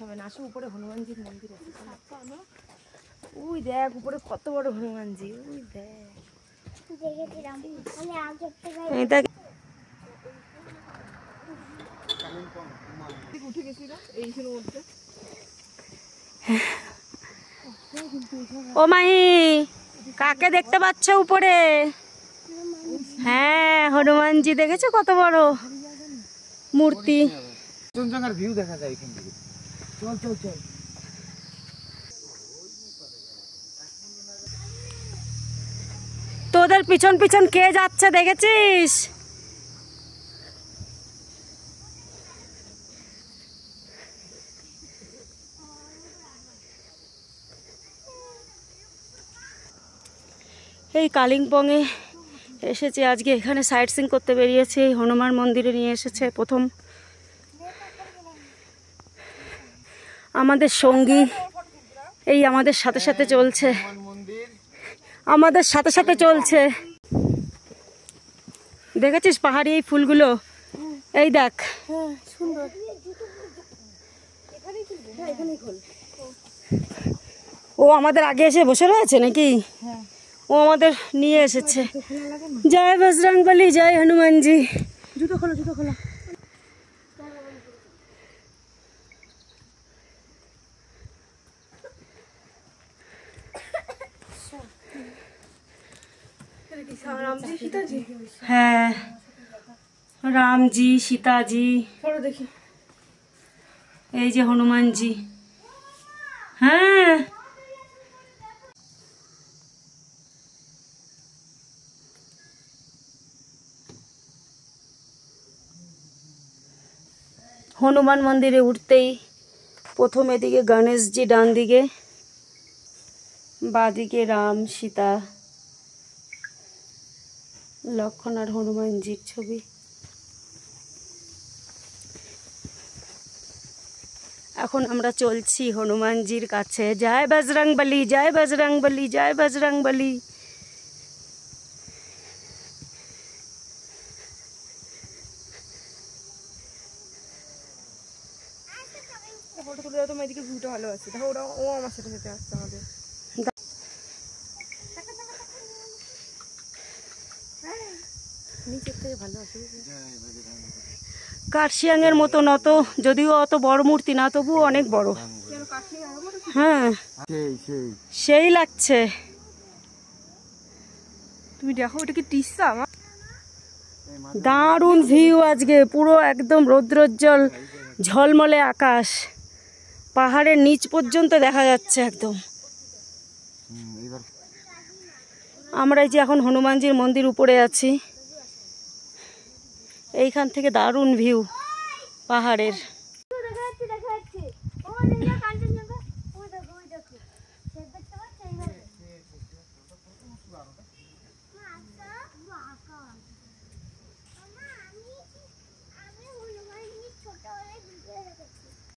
হবে না, আসো উপরে হনুমানজির মন্দির আছে। ওই দেখ উপরে কত বড় হনুমানজি, ওই দেখ। ও মাহি, কাকে দেখতে পাচ্ছ উপরে? হ্যাঁ হনুমানজি, দেখেছো কত বড় মূর্তি। ভিউ দেখা যায় এখান থেকে। চল চল চল। তোদের পিছন পিছন কে যাচ্ছে দেখেছিস? এই কালিম্পংয়ে এসেছি আজকে, এখানে সাইট সিইং করতে বেরিয়েছি। এই হনুমান মন্দিরে নিয়ে এসেছে প্রথম আমাদের সঙ্গী, এই আমাদের সাথে সাথে চলছে, আমাদের সাথে সাথে চলছে। দেখেছিস পাহাড়ি এই ফুলগুলো? এই দেখ, ও আমাদের আগে এসে বসে রয়েছে নাকি? ও আমাদের নিয়ে এসেছে। জয় বজরংবলী, জয় হনুমানজি। জুতো খোলো, জুতো খোলো। হ্যাঁ রামজি সীতাজি, দেখি এই যে হনুমানজি। হ্যাঁ হনুমান মন্দিরে উঠতেই প্রথম এদিকে গণেশজি, ডান দিকে, বাঁদিকে রাম সীতা লক্ষ্মণ আর হনুমানজির ছবি। এখন আমরা চলছি হনুমানজির কাছে। জয় বজরংবলী, জয় বজরংবলী, জয় বজরংবলী। ফটো তুলে দাও তো, এদিকে ভিউটা ভালো আছে। দেখো ওরা, ও আমার সাথে সাথে আসছে আমাদের। নিচের থেকে ভালো আছে। কার্শিয়াং এর মতো নত, যদিও অত বড় মূর্তি না, তবুও অনেক বড়। হ্যাঁ সেই লাগছে। তুমি দেখো ওটা কি টিসা? দারুণ ভিউ আজকে, পুরো একদম রৌদ্রোজ্জ্বল ঝলমলে আকাশ, পাহাড়ের নিচ পর্যন্ত দেখা যাচ্ছে একদম। আমরা এই যে এখন হনুমানজির মন্দির উপরে আছি, এইখান থেকে দারুণ ভিউ পাহাড়ের।